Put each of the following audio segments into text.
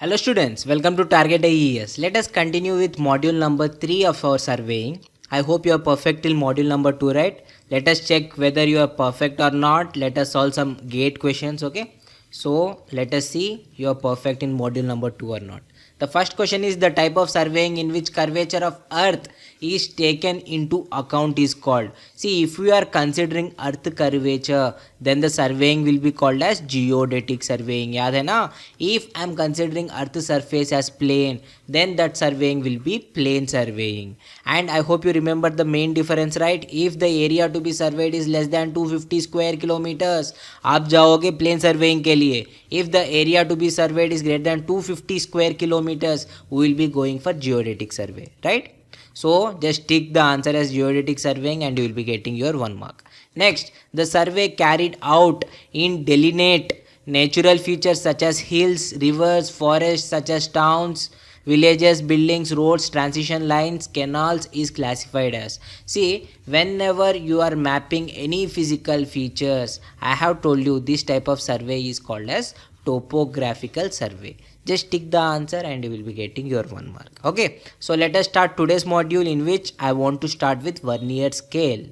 Hello students, welcome to Target IES. Let us continue with module number 3 of our surveying. I hope you are perfect till module number 2, right? Let us check whether you are perfect or not. Let us solve some gate questions, okay? So let us see you are perfect in module number 2 or not. The first question is the type of surveying in which curvature of earth is taken into account is called. See, if we are considering earth curvature, then the surveying will be called as geodetic surveying. याद है ना? If I am considering earth surface as plane, then that surveying will be plane surveying. And I hope you remember the main difference, right? If the area to be surveyed is less than 250 square kilometers, आप जाओगे plane surveying के लिए. If the area to be surveyed is greater than 250 square kilometers, we will be going for geodetic survey, right? So just tick the answer as geodetic surveying and you will be getting your 1 mark. Next, the survey carried out in delineate natural features such as hills, rivers, forests such as towns, villages, buildings, roads, transition lines, canals is classified as. See, whenever you are mapping any physical features, I have told you this type of survey is called as topographical survey. Just tick the answer and you will be getting your 1 mark. Okay, so let us start today's module, in which I want to start with vernier scale.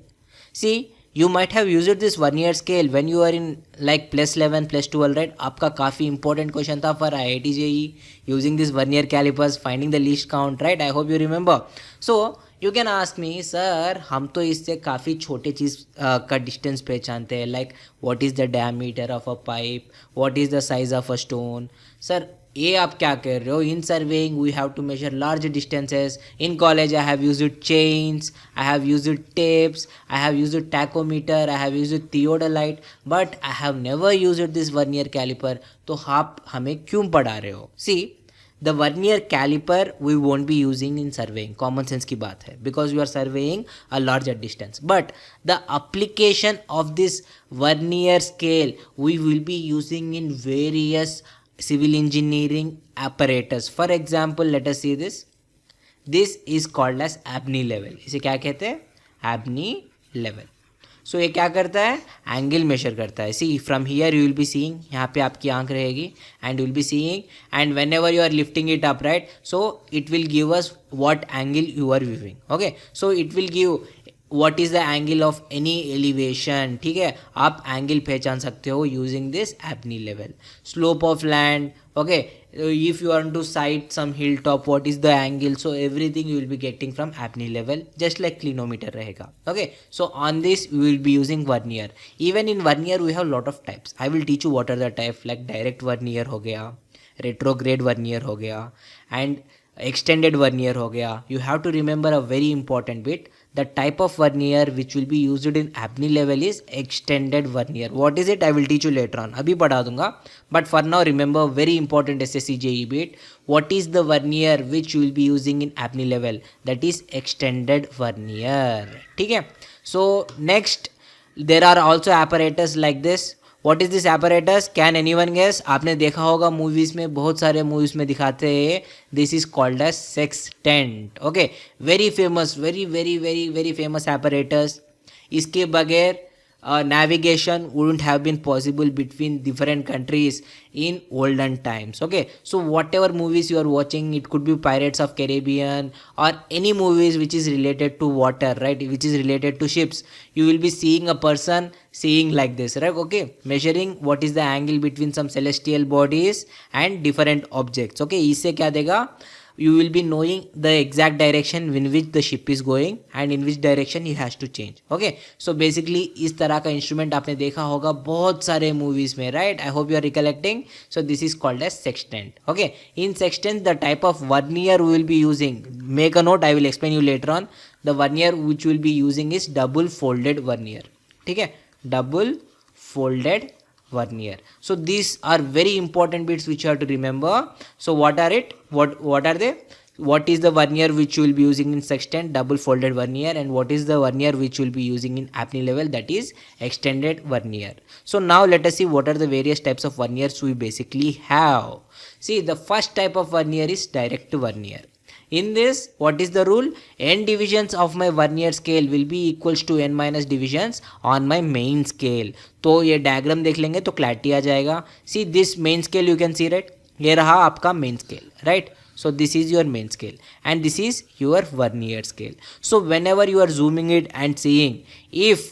See, you might have used this vernier scale when you are in like +11, +12, right? आपका काफ़ी important question था for IIT JEE, using this vernier calipers, finding the least count, right? I hope you remember. So you can ask me, sir, हम तो इससे काफ़ी छोटे चीज़ का distance पहचानते हैं, like what is the diameter of a pipe, what is the size of a stone. Sir ये आप क्या कर रहे हो? In surveying we have to measure large distances. In college I have used chains, I have used tapes, I have used tachometer, I have used theodolite, but I have never used this vernier calliper. तो आप हमें क्यों पढ़ा रहे हो? See, the vernier calliper we won't be using in surveying. Common sense की बात है, because you are surveying a larger distance. But the application of this vernier scale we will be using in various civil engineering apparatus. For example, let us see this. This is called as Abney level. इसे क्या कहते हैं? Abney level. So ये क्या करता है? Angle measure करता है. See, from here you will be seeing, यहाँ पे आपकी आंख रहेगी and you will be seeing, and whenever you are lifting it up, right, so it will give us what angle you are viewing. Okay, so it will give what is the angle of any elevation. ठीक है, आप angle पहचान सकते हो using this ebony level. Slope of land, okay, if you want to sight some hilltop, what is the angle, so everything you will be getting from Abney level, just like clinometer रहेगा. Okay, so on this we will be using vernier. Even in vernier we have lot of types. I will teach you what are the type, like direct vernier हो गया, retrograde vernier हो गया, and extended vernier हो गया. You have to remember a very important bit. The type of vernier which will be used in Abney level is extended vernier. What is it? I will teach you later on. अभी पढ़ा दूंगा. But for now, remember very important SSC JEE bit. What is the vernier which you will be using in Abney level? That is extended vernier. ठीक है? So next, there are also apparatus like this. What is this apparatus? Can anyone guess? आपने देखा होगा movies में, बहुत सारे movies में दिखाते हैं. This is called as sextant. Okay, very famous, very famous apparatus. इसके बगैर navigation wouldn't have been possible between different countries in olden times. Okay, so whatever movies you are watching, it could be Pirates of Caribbean or any movies which is related to water, right, which is related to ships, you will be seeing a person seeing like this, right? Okay, measuring what is the angle between some celestial bodies and different objects. Okay, इससे क्या देगा? You will be knowing the exact direction in which the ship is going and in which direction he has to change. Okay, so basically इस तरह का instrument आपने देखा होगा बहुत सारे मूवीज में, right? I hope you are recollecting. So this is called as sextant. Okay, in sextant the type of vernier we will be using, make a note, I will explain you later on. The vernier which we will be using is double folded vernier. ठीक है, double folded vernier. So these are very important bits which you have to remember. So what are it? What are they? What is the vernier which you will be using in sextant? Double folded vernier. And what is the vernier which you will be using in Abney level? That is extended vernier. So now let us see what are the various types of verniers we basically have. See, the first type of vernier is direct vernier. In this, what is the rule? N divisions of my vernier scale will be equals to n minus divisions on my main scale. तो ये diagram देख लेंगे तो clarity आ जाएगा. See this main scale, you can see, right? ये रहा आपका main scale, right. So this is your main scale and this is your vernier scale. So whenever you are zooming it and seeing if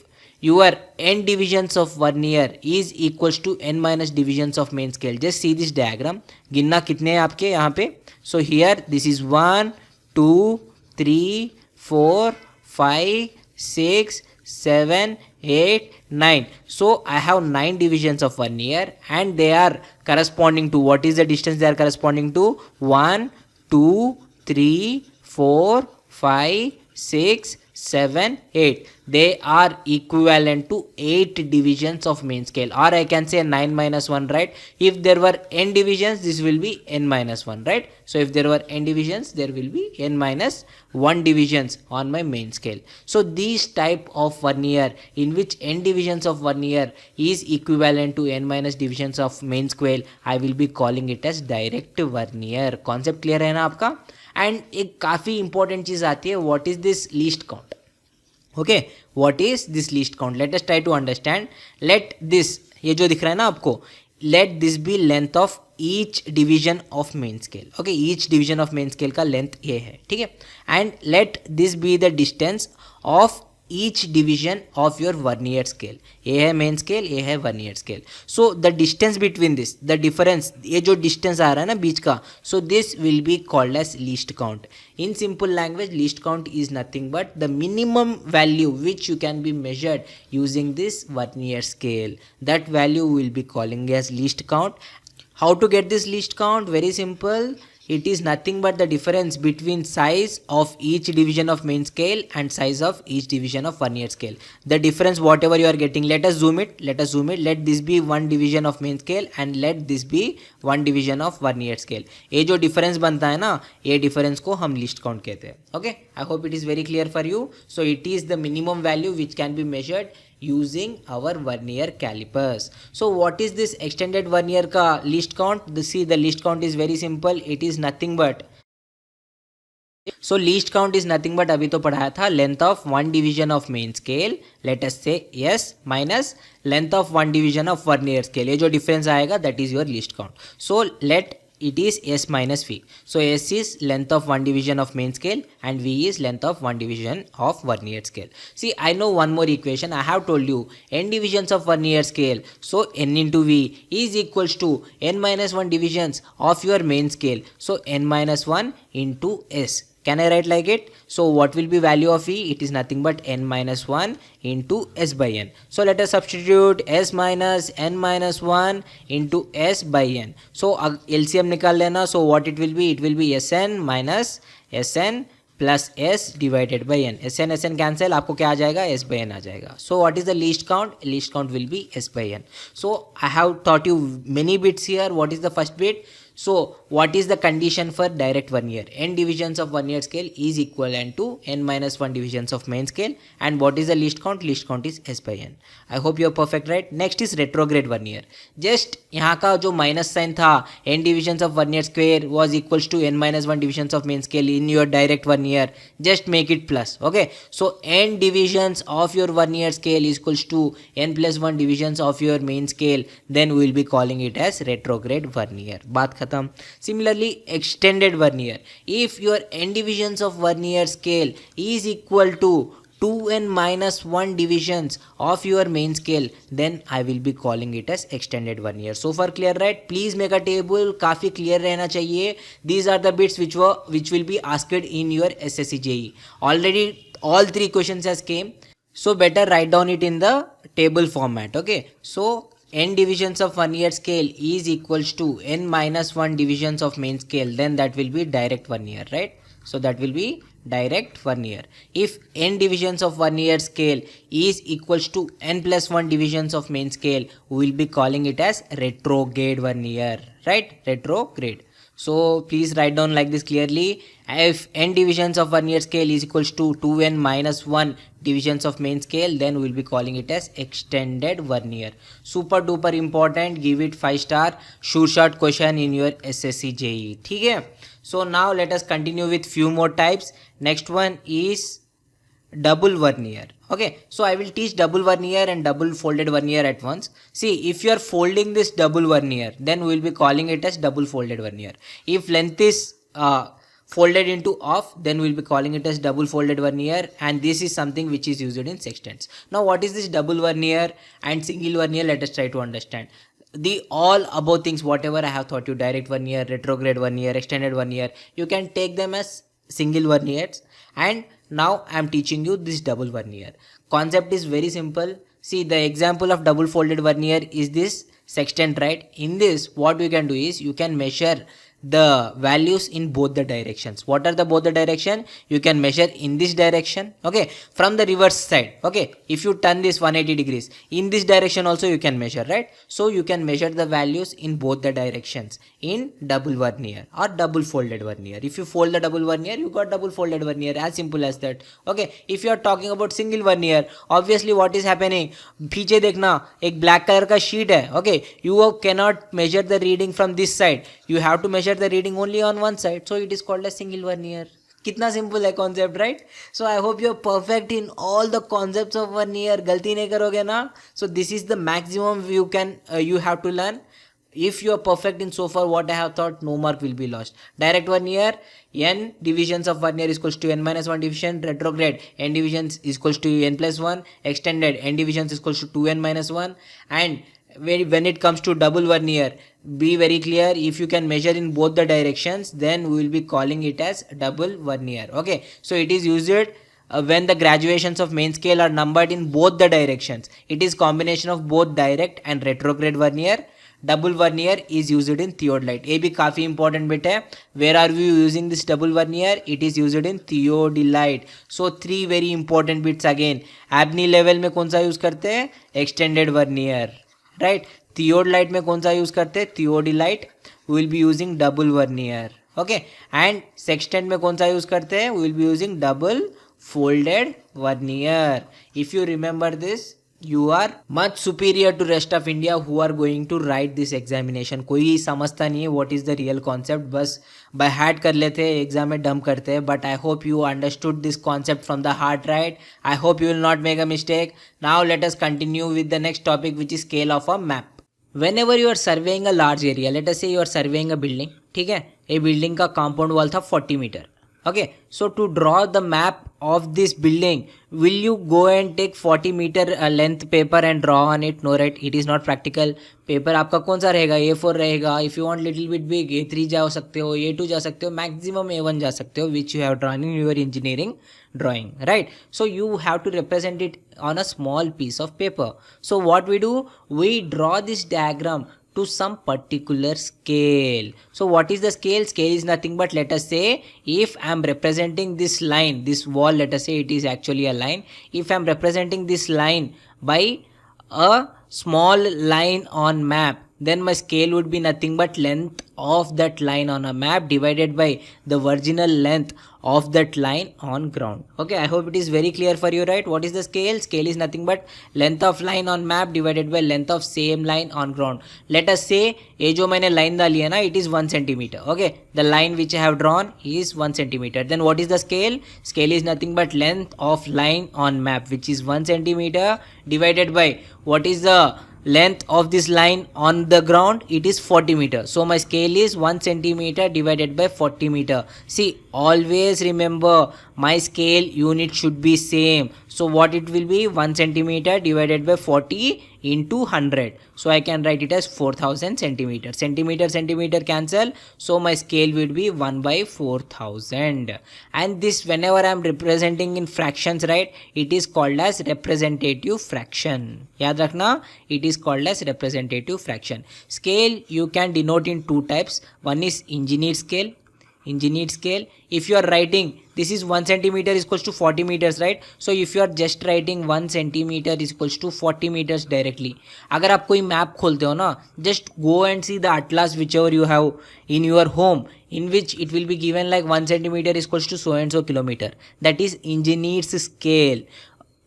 your n divisions of vernier is equals to n minus divisions of main scale, just see this diagram. गिनना कितने हैं आपके यहाँ पे. So here this is 1 2 3 4 5 6 7 8 9. So I have 9 divisions of vernier and they are corresponding to, what is the distance they are corresponding to? 1 2 3 4 5 6 7 8. They are equivalent to 8 divisions of main scale, or I can say 9 minus 1, right? If there were n divisions, this will be n minus 1, right? So if there were n divisions, there will be n minus 1 divisions on my main scale. So these type of vernier in which n divisions of vernier is equivalent to n minus divisions of main scale, I will be calling it as direct vernier. Concept clear है ना आपका? And एक काफ़ी important चीज़ आती है, what is this least count? Okay, what is this least count? Let us try to understand. Let this, ये जो दिख रहा है ना आपको, let this be length of each division of main scale. Okay, each division of main scale का length ये है, ठीक है. And let this be the distance of each division of your vernier scale. ये है मेन स्केल, ये है vernier scale. So the distance between this, the difference, ये जो डिस्टेंस आ रहा है ना बीच का, so this will be called as least count. In simple language, least count is nothing but the minimum value which you can be measured using this vernier scale. That value we will be calling as least count. How to get this least count? Very simple. It is nothing but the difference between size of each division of main scale and size of each division of vernier scale. The difference whatever you are getting, let us zoom it. Let this be one division of main scale and let this be one division of vernier scale. ये जो difference बनता है ना, ये difference को हम least count कहते हैं. Okay, I hope it is very clear for you. So it is the minimum value which can be measured using our vernier calipers. So what is this extended vernier का least count? See, the least count is very simple. It is nothing but, so least count is nothing but, अभी तो पढ़ाया था, length of one division of main scale, let us say S, minus length of one division of vernier scale. ये जो difference आएगा, that is your least count. So let it is S minus V. So S is length of one division of main scale and V is length of one division of vernier scale. See, I know one more equation. I have told you n divisions of vernier scale. So n into V is equals to n minus 1 divisions of your main scale. So n minus 1 into S. Can I write like it? So what will be value of E? It is nothing but n minus 1 into S by n. So let us substitute S minus n minus 1 into S by n. So LCM निकाल लेना. So what it will be? It will be Sn minus Sn plus S divided by n. Sn cancel, आपको क्या आ जाएगा? S by n आ जाएगा. So what is the least count? Least count will be S by n. So I have taught you many bits here. What is the first bit? So what is the condition for direct vernier? N divisions of vernier scale is equivalent to n minus 1 divisions of main scale. And what is the least count? Least count is S by n. I hope you are perfect, right? Next is retrograde vernier. Just यहाँ का जो minus sign था, n divisions of vernier square was equals to n minus 1 divisions of main scale in your direct vernier. Just make it plus. Okay. So n divisions of your vernier scale is equals to n plus 1 divisions of your main scale. Then we will be calling it as retrograde vernier. बात खत्म. Similarly, extended vernier. If your n divisions of vernier scale is equal to 2n minus 1 divisions of your main scale, then I will be calling it as extended vernier. So far clear, right? Please make a table. काफी clear रहना चाहिए. These are the bits which will be asked in your SSC JEE. Already all 3 questions has came. So better write down it in the table format. Okay. So n divisions of vernier scale is equals to n minus 1 divisions of main scale, then that will be direct vernier, right? So that will be direct vernier. If n divisions of vernier scale is equals to n plus 1 divisions of main scale, we will be calling it as retrograde vernier, right? Retrograde. So please write down like this clearly. If n divisions of vernier scale is equals to 2n minus 1 divisions of main scale, then we will be calling it as extended vernier. Super duper important. Give it 5 star. Sure shot question in your SSC JEE. ठीक है? So now let us continue with few more types. Next one is double vernier. Okay, so I will teach double vernier and double folded vernier at once. See, if you are folding this double vernier, then we will be calling it as double folded vernier. If length is folded into off, then we will be calling it as double folded vernier, and this is something which is used in sextants. Now, what is this double vernier and single vernier? Let us try to understand. The all above things, whatever I have taught you, direct vernier, retrograde vernier, extended vernier, you can take them as single verniers, and now I am teaching you this double vernier. Concept is very simple. See, the example of double folded vernier is this sextant, right? In this, what we can do is you can measure the values in both the directions. What are the both the direction? You can measure in this direction, okay, from the reverse side. Okay, if you turn this 180 degrees, in this direction also you can measure, right? So you can measure the values in both the directions in double vernier or double folded vernier. If you fold the double vernier, you got double folded vernier, as simple as that. Okay, if you are talking about single vernier, obviously what is happening, पीछे देखना एक black color का sheet है. Okay, you cannot measure the reading from this side, you have to measure the reading only on one side, so it is called as single vernier. कितना simple है concept, right? So I hope you are perfect in all the concepts of vernier. गलती नहीं करोगे ना? So this is the maximum you have to learn. If you are perfect in so far what I have taught, no mark will be lost. Direct vernier, n divisions of vernier is equals to n minus 1 division. Retrograde, n divisions is equals to n plus 1. Extended, n divisions is equals to 2n minus 1. And when it comes to double vernier, be very clear, if you can measure in both the directions, then we will be calling it as double vernier. Okay, so it is used when the graduations of main scale are numbered in both the directions. It is combination of both direct and retrograde vernier. Double vernier is used in theodolite. ये भी काफ़ी important bit है. Where are we using this double vernier? It is used in theodolite. So 3 very important bits again. Abney level में कौन सा use करते हैं? Extended vernier. Right? Theodolite में कौन सा use करते हैं? Theodolite. We will be using double vernier. Okay? And sextant में कौन सा use करते हैं? We will be using double folded vernier. If you remember this, you are much superior to rest of India who are going to write this examination. कोई समझता नहीं है what is the real concept, बस by heart कर लेते हैं, exam में डम करते हैं. But I hope you understood this concept from the heart, right? I hope you will not make a mistake. Now let us continue with the next topic, which is scale of a map. Whenever you are surveying a large area, let us say you are surveying a building, ठीक है? ये building का compound wall था 40 metre. Okay, so to draw the map of this building, will you go and take 40 meter length paper and draw on it? No, right? It is not practical. Paper आपका कौन सा रहेगा? A4 रहेगा. If you want little bit big, A3 जा सकते हो, A2 जा सकते हो, maximum A1 जा सकते हो, which you have drawn in your engineering drawing, right? So you have to represent it on a small piece of paper. So what we do? We draw this diagram to some particular scale. So what is the scale? Scale is nothing but, let us say, if I am representing this line, this wall, let us say it is actually a line. If I am representing this line by a small line on map, then my scale would be nothing but length of that line on a map divided by the virginal length of that line on ground. Okay, I hope it is very clear for you, right? What is the scale? Scale is nothing but length of line on map divided by length of same line on ground. Let us say ये जो मैंने line डाली है ना, it is 1 centimeter. Okay, the line which I have drawn is 1 centimeter. Then what is the scale? Scale is nothing but length of line on map, which is 1 centimeter divided by what is the length of this line on the ground? It is 40 meter. So my scale is 1 centimeter divided by 40 meter. See, always remember my scale unit should be same. So what it will be? 1 centimeter divided by 40 into 100. So I can write it as 4000 centimeter. Centimeter cancel. So my scale will be 1 by 4000. And this, whenever I am representing in fractions, right, it is called as representative fraction. याद रखना, it is called as representative fraction. Scale you can denote in 2 types. One is engineered scale. If you are writing this is 1 centimeter is equals to 40 meters, right? So if you are just writing 1 centimeter is equals to 40 meters directly, अगर आप कोई map खोलते हो ना, just go and see the atlas whichever you have in your home, in which it will be given like 1 centimeter is equals to so and so kilometer. That is engineer's scale.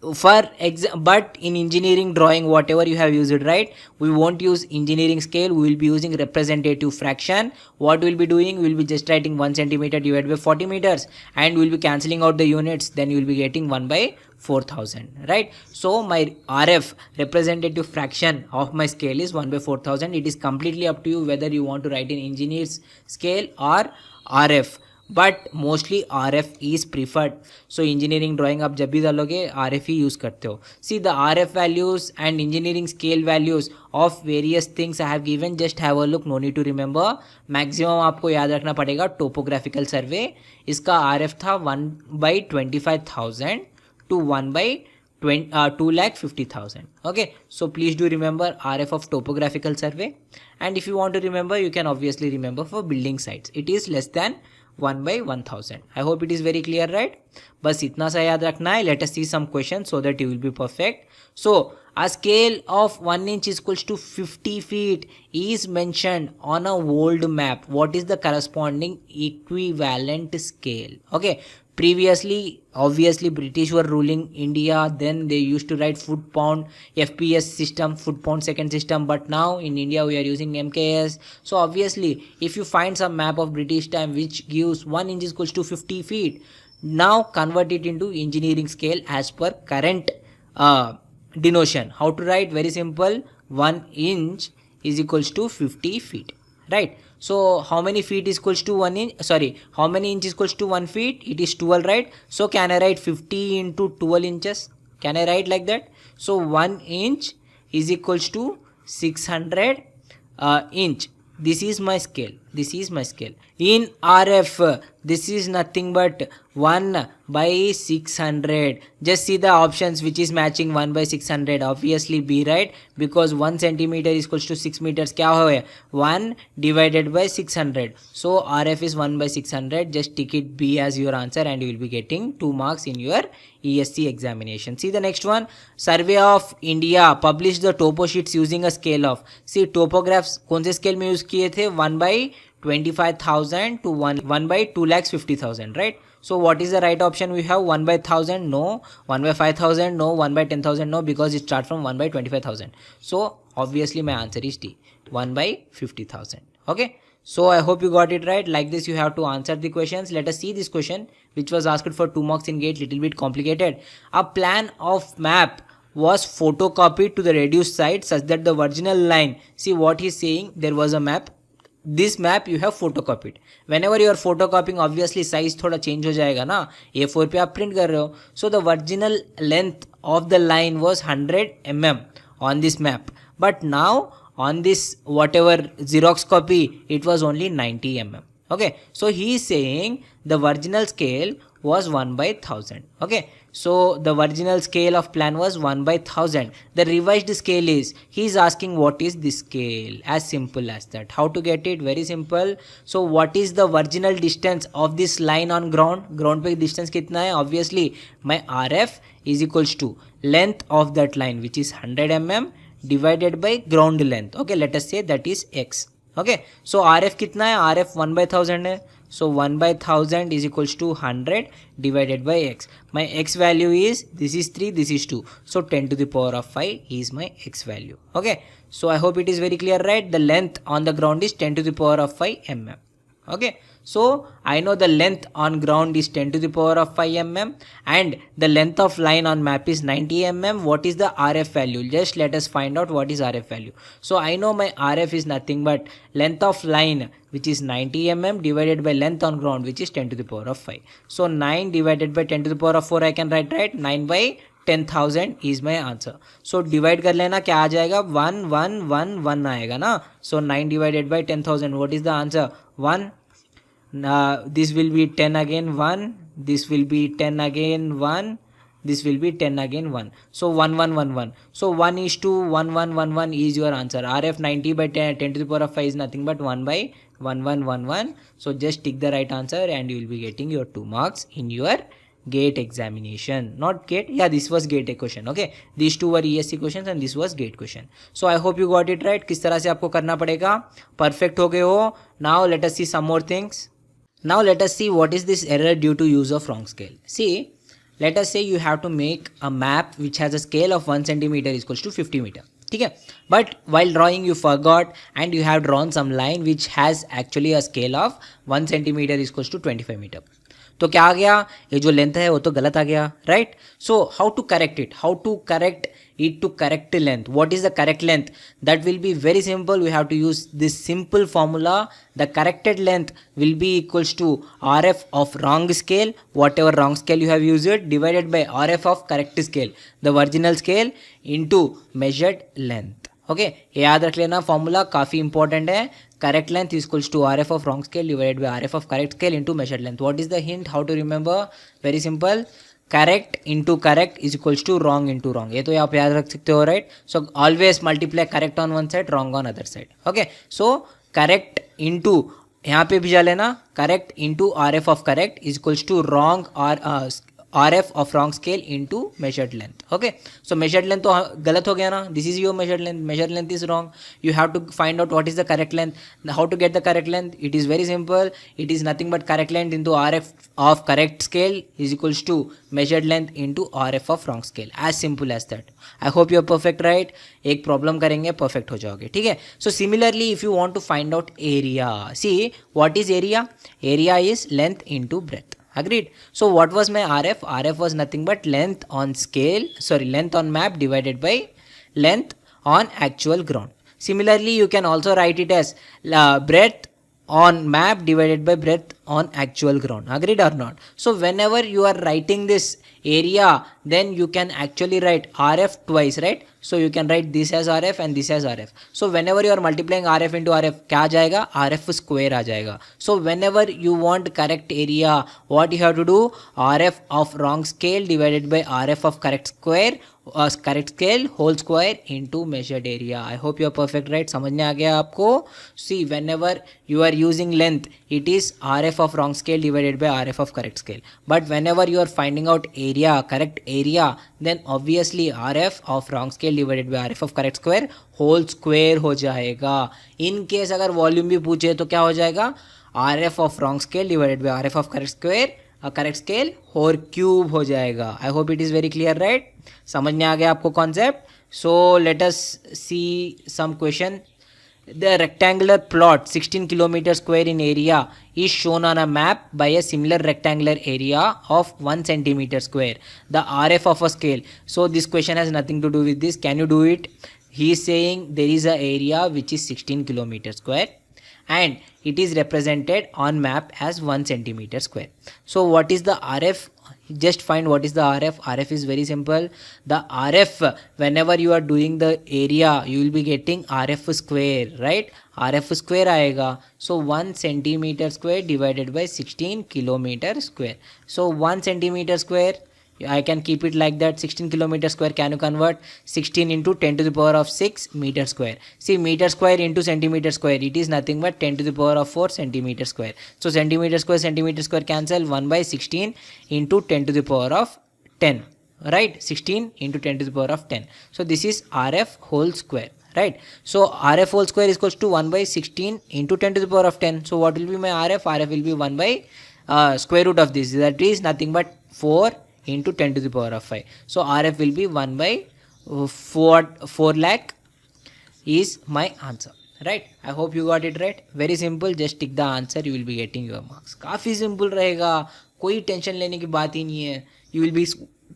but in engineering drawing, whatever you have used, right, we won't use engineering scale, we will be using representative fraction. What we'll be doing, we'll be just writing 1 centimeter divided by 40 meters, and we'll be cancelling out the units, then you will be getting 1 by 4000, right? So my RF, representative fraction of my scale, is 1 by 4000. It is completely up to you whether you want to write in engineer's scale or RF, but mostly RF is preferred. So engineering drawing आप जब भी डालोगे RF ही use करते हो. See the RF values and engineering scale values of various things I have given. Just have a look, no need to remember. Maximum आपको याद रखना पड़ेगा टोपोग्राफिकल सर्वे. इसका RF था 1/25,000 to 1/250,000. Okay, so please do remember RF of topographical survey, and if you want to remember, you can obviously remember for building sites. It is less than 1/1000. I hope it is very clear, right? बस इतना सा याद रखना है. Let us see some questions so that you will be perfect. So a scale of 1 inch is equals to 50 feet is mentioned on a world map. What is the corresponding equivalent scale? Okay, previously obviously British were ruling India, then they used to write foot pound FPS system, foot pound second system, but now in India we are using MKS. So obviously if you find some map of British time which gives 1 inch is equals to 50 feet, now convert it into engineering scale as per current denotion. How to write? Very simple. 1 inch is equals to 50 feet, right? So how many feet is equals to 1 inch? Sorry, how many inch is equals to 1 feet? It is 12, right? So can I write 50 into 12 inches? Can I write like that? So 1 inch is equals to 600 inch. This is my scale. This is my scale. In RF, this is nothing but 1/600. Just see the options which is matching 1/600. Obviously B, right? Because 1 centimeter is equals to 6 meters. क्या हो गया? 1 divided by 600. So RF is 1/600. Just tick it B as your answer and you will be getting 2 marks in your ESC examination. See the next one. Survey of India published the topo sheets using a scale of. See topographs कौन से scale में use किए थे? 1/25,000 to 1/250,000, right? So what is the right option? We have 1/1000, no. 1/5000, no. 1/10,000, no, because it starts from 1/25,000. So obviously my answer is D, 1/50,000. Okay, so I hope you got it right. Like this you have to answer the questions. Let us see this question which was asked for 2 marks in GATE. Little bit complicated. A plan of map was photocopied to the reduced side such that the original line, see what he is saying, there was a map, this map you have photocopied. Whenever you are photocopying, obviously size थोड़ा change हो जाएगा ना. A4 पे आप print कर रहे हो. So the original length of the line was 100 mm on this map, but now on this whatever Xerox copy it was only 90 mm. Okay, so he is saying the original scale was 1/1000. Okay, so the original scale of plan was 1/1000. The revised scale is, he is asking what is the scale. As simple as that. How to get it? Very simple. So what is the original distance of this line on ground? Ground पे distance कितना है? Obviously my RF is equals to length of that line which is 100 mm divided by ground length. Okay, let us say that is x. Okay, so RF कितना है? RF 1/1000 है. So 1/1000 is equals to 100 divided by x. My x value is, this is 3, this is 2. So 10 to the power of 5 is my x value. Okay, so I hope it is very clear, right? The length on the ground is 10 to the power of 5 mm. Okay, so I know the length on ground is 10 to the power of 5 mm and the length of line on map is 90 mm. What is the RF value? Just let us find out what is RF value. So I know my RF is nothing but length of line which is 90 mm divided by length on ground which is 10 to the power of 5. So 9 divided by 10 to the power of 4 I can write, right? 9/10,000 is my answer. So divide कर लेना, क्या आ जाएगा? 1 1 1 1 आएगा ना. So 9 divided by 10,000, what is the answer? 1. This will be 10 again 1, this will be 10 again 1, this will be 10 again 1. So 1 1 1 1. So 1:1 1 1 1 is your answer. RF 90 by 10 to the power of 5 is nothing but 1/1111. So just tick the right answer and you will be getting your 2 marks in your GATE examination. Not GATE, yeah, this was GATE question. Okay, these two were ESC questions and this was GATE question. So I hope you got it right. किस तरह से आपको करना पड़ेगा? Perfect हो गए हो. Now let us see some more things. Now let us see what is this error due to use of wrong scale. See, let us say you have to make a map which has a scale of 1 centimeter is equals to 50 meter. ठीक है, but while drawing you forgot and you have drawn some line which has actually a scale of 1 centimeter is equals to 25 meter. तो क्या आ गया, ये जो length है वो तो गलत आ गया, right. So how to correct it, how to correct it to correct length, what is the correct length? That will be very simple. We have to use this simple formula. The corrected length will be equals to RF of wrong scale, whatever wrong scale you have used it, divided by RF of correct scale, the original scale, into measured length. Okay, ये याद रख लेना, formula काफ़ी important है. Correct length equals to RF of wrong scale divided by RF of correct scale into measured length. What is the hint, how to remember? Very simple, correct into correct is equals to wrong into wrong. ये तो आप याद रख सकते हो, right. So always multiply correct on one side, wrong on other side. Okay, so correct into, यहाँ पे भी जा लेना, correct into RF of correct is equals to wrong और RF of wrong scale into measured length. Okay, so measured length तो गलत हो गया ना, this is your measured length is wrong. You have to find out what is the correct length. How to get the correct length? It is very simple. It is nothing but correct length into RF of correct scale is equals to measured length into RF of wrong scale. As simple as that. I hope you are perfect, right? एक problem करेंगे, perfect हो जाओगे, ठीक है. So similarly if you want to find out area, see what is area? Area is length into breadth. Agreed. So what was my RF? RF was nothing but length on scale, length on map divided by length on actual ground. Similarly, you can also write it as breadth on map divided by breadth on actual ground. Agreed or not? So whenever you are writing this area, then you can actually write RF twice, right? So you can write this as RF and this as RF. So whenever you are multiplying RF into RF, क्या आ जाएगा? RF square आ जाएगा. So whenever you want correct area, what you have to do? RF of wrong scale divided by RF of correct square, correct scale whole square into measured area. I hope you are perfect, right? समझ में आ गया आपको? See, whenever you are using length, it is RF of wrong scale divided by RF of correct scale. But whenever you are finding out area, correct area, then obviously RF of wrong scale divided by RF of correct square whole square हो जाएगा. In case अगर volume भी पूछे तो क्या हो जाएगा? RF of wrong scale divided by RF of correct square correct scale whole cube हो जाएगा. I hope it is very clear, right? समझ में आ गया आपको concept. So let us see some question. The rectangular plot 16 kilometer square in area is shown on a map by a similar rectangular area of 1 centimeter square. The RF of a scale. So this question has nothing to do with this. Can you do it? He is saying there is a area which is 16 kilometer square and it is represented on map as 1 centimeter square. So what is the RF? Just find what is the RF. RF is very simple. The RF, whenever you are doing the area, you will be getting RF square, right? RF square आएगा. So 1 centimeter square divided by 16 kilometer square. So 1 centimeter square, I can keep it like that. 16 kilometer square, can you convert? 16 into 10 to the power of 6 meter square. See, meter square into centimeter square, it is nothing but 10 to the power of 4 centimeter square. So centimeter square cancel. 1 by 16 into 10 to the power of 10, right? 16 into 10 to the power of 10. So this is RF whole square, right? So RF whole square is equals to 1 by 16 into 10 to the power of 10. So what will be my RF? RF will be 1 by square root of this. That is nothing but 4 into 10 to the power of 5. So RF will be 1 by 4 lakh is my answer, right? I hope you got it right. Very simple, just tick the answer, you will be getting your marks. काफ़ी simple रहेगा, कोई tension लेने की बात ही नहीं है. You will be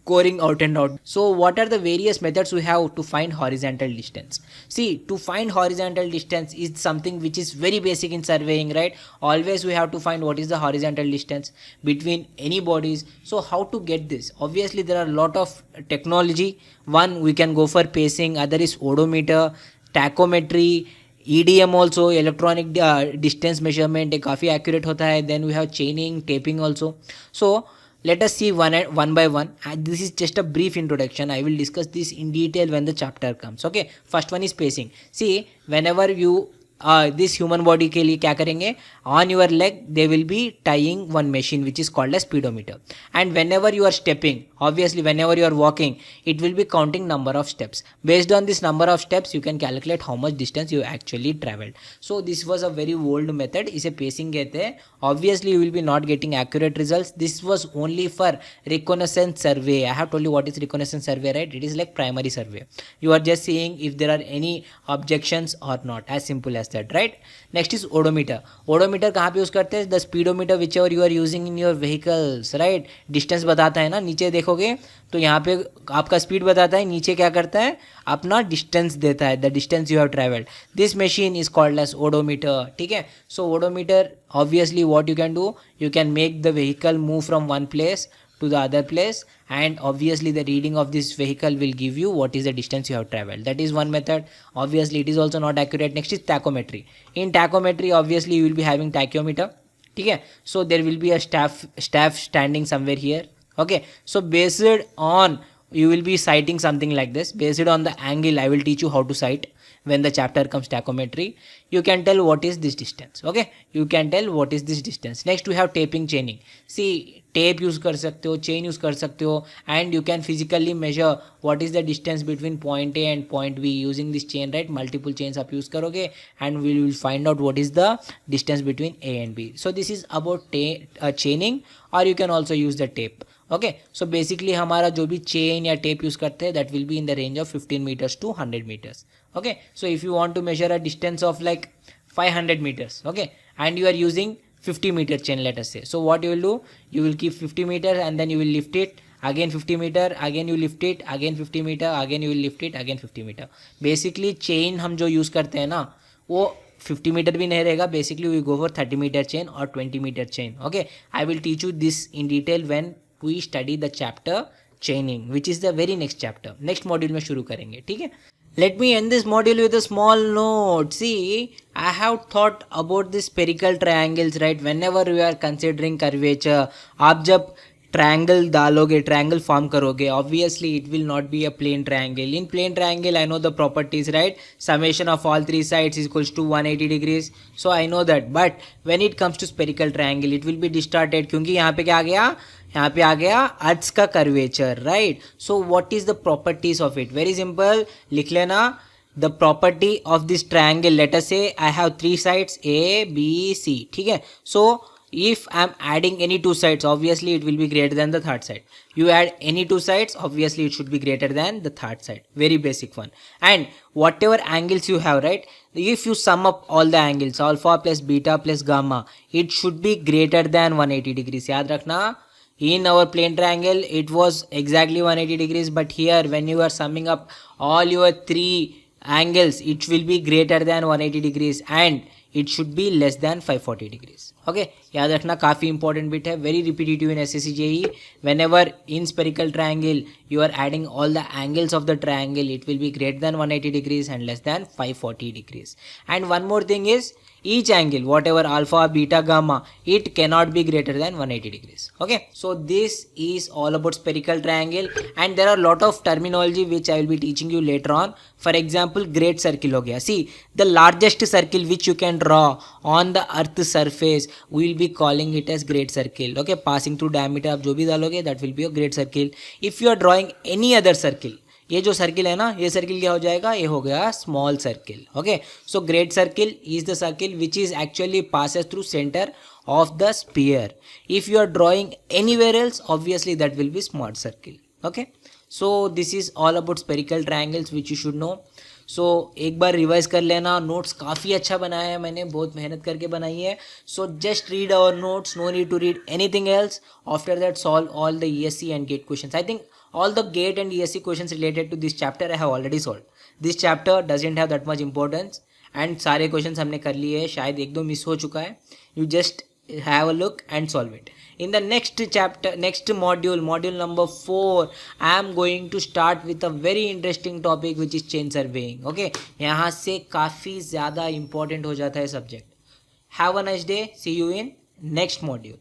scoring out and out. So what are the various methods we have to find horizontal distance? See, to find horizontal distance is something which is very basic in surveying, right? Always we have to find what is the horizontal distance between any bodies. So how to get this? Obviously there are a lot of technology. One, we can go for pacing, other is odometer, tachometry, EDM also, electronic distance measurement, काफ़ी accurate होता है. Then we have chaining, taping also. So let us see one by one. This is just a brief introduction. I will discuss this in detail when the chapter comes. Okay, first one is pacing. See, whenever you this human body के लिए क्या करेंगे, on your leg they will be tying one machine which is called as speedometer, and whenever you are stepping, obviously whenever you are walking, it will be counting number of steps. Based on this number of steps you can calculate how much distance you actually travelled. So this was a very old method, इसे pacing कहते हैं. Obviously you will be not getting accurate results. This was only for reconnaissance survey. I have told you what is reconnaissance survey, right? It is like primary survey. You are just seeing if there are any objections or not, as simple as that, right? Next is odometer. Odometer कहाँ पे use करते हैं? The speedometer whichever you are using in your vehicles, right? Distance बताता है ना, नीचे देखोगे तो यहाँ पे आपका स्पीड बताता है, नीचे क्या करता है, अपना डिस्टेंस देता है, the distance you have travelled. This machine is called as odometer. ठीक है, so odometer obviously what you can do, you can make the vehicle move from one place to the other place, and obviously the reading of this vehicle will give you what is the distance you have traveled. That is one method. Obviously it is also not accurate. Next is tachometry. In tachometry obviously you will be having tachyometer. Okay, so there will be a staff standing somewhere here. Okay, so based on, you will be sighting something like this. Based on the angle I will teach you how to sight. When the chapter comes tachometry, you can tell what is this distance. Okay, you can tell what is this distance. Next we have taping, chaining. See, tape use कर सकते हो, chain use कर सकते हो, and you can physically measure what is the distance between point A and point B using this chain, right? Multiple chains आप use करोगे and we will find out what is the distance between A and B. So this is about chaining, और you can also use the tape. Okay, so basically हमारा जो भी chain या tape use करते हैं that will be in the range of 15 metres to 100 metres. Okay, so if you want to measure a distance of like 500 meters, okay, and you are using 50-meter chain, let us say. So what you will do, you will keep 50 meters and then you will lift it, again 50 meter, again you lift it, again 50 meter, again you will lift it, again 50 meter. Basically chain हम जो use करते हैं ना वो 50 meter भी नहीं रहेगा. Basically we go for 30 meter chain or 20 meter chain. Okay, I will teach you this in detail when we study the chapter chaining, which is the very next chapter. Next module में शुरू करेंगे, ठीक है? Let me end this module with a small note. See, I have thought about the spherical triangles, right? Whenever we are considering curvature, आप जब triangle डालोगे, triangle form करोगे, obviously it will not be a plane triangle. In plane triangle, I know the properties, right? Summation of all three sides is equals to 180 degrees. So I know that. But when it comes to spherical triangle, it will be distorted क्योंकि यहाँ पे क्या आ गया? यहाँ पे आ गया अर्थ का curvature, right? So what is the properties of it? Very simple, लिख लेना. The property of this triangle, let us से I have 3 sides A, B, C, ठीक है? सो if I am adding any 2 sides, obviously it will be greater than the third side. You add any 2 sides, obviously it should be greater than the third side. Very basic one. And whatever angles you have, right? If you sum up all the angles, alpha plus beta plus gamma, it should be greater than 180 degrees. याद रखना. In our plane triangle, it was exactly 180 degrees, but here when you are summing up all your 3 angles, it will be greater than 180 degrees and it should be less than 540 degrees. Okay, याद रखना, काफ़ी important bit है, very repetitive in SSC JEE. Whenever in spherical triangle you are adding all the angles of the triangle, it will be greater than 180 degrees and less than 540 degrees. And one more thing is, each angle, whatever alpha, beta, gamma, it cannot be greater than 180 degrees. Okay, so this is all about spherical triangle, and there are a lot of terminology which I will be teaching you later on. For example, great circle हो गया. See, the largest circle which you can draw on the earth surface, we will be calling it as great circle. Okay, passing through diameter आप जो भी डालोगे, that will be a great circle. If you are drawing any other circle, ये जो circle है ना, ये circle क्या हो जाएगा? ये हो गया small circle. Okay, so great circle is the circle which is actually passes through centre of the sphere. If you are drawing anywhere else, obviously that will be small circle. Okay, so this is all about spherical triangles which you should know. So एक बार revise कर लेना. Notes काफ़ी अच्छा बनाया है मैंने, बहुत मेहनत करके बनाई है. So just read our notes, no need to read anything else. After that solve all the ESC and GATE questions. I think all the GATE and ESC questions related to this chapter I have already solved. This chapter doesn't have that much importance and सारे questions हमने कर लिए हैं. शायद एक दो miss हो चुका है. You just have a look and solve it. In the next chapter, next module, module number 4, I am going to start with a very interesting topic which is chain surveying. Okay, यहाँ से काफ़ी ज़्यादा important हो जाता है subject. Have a nice day. See you in next module.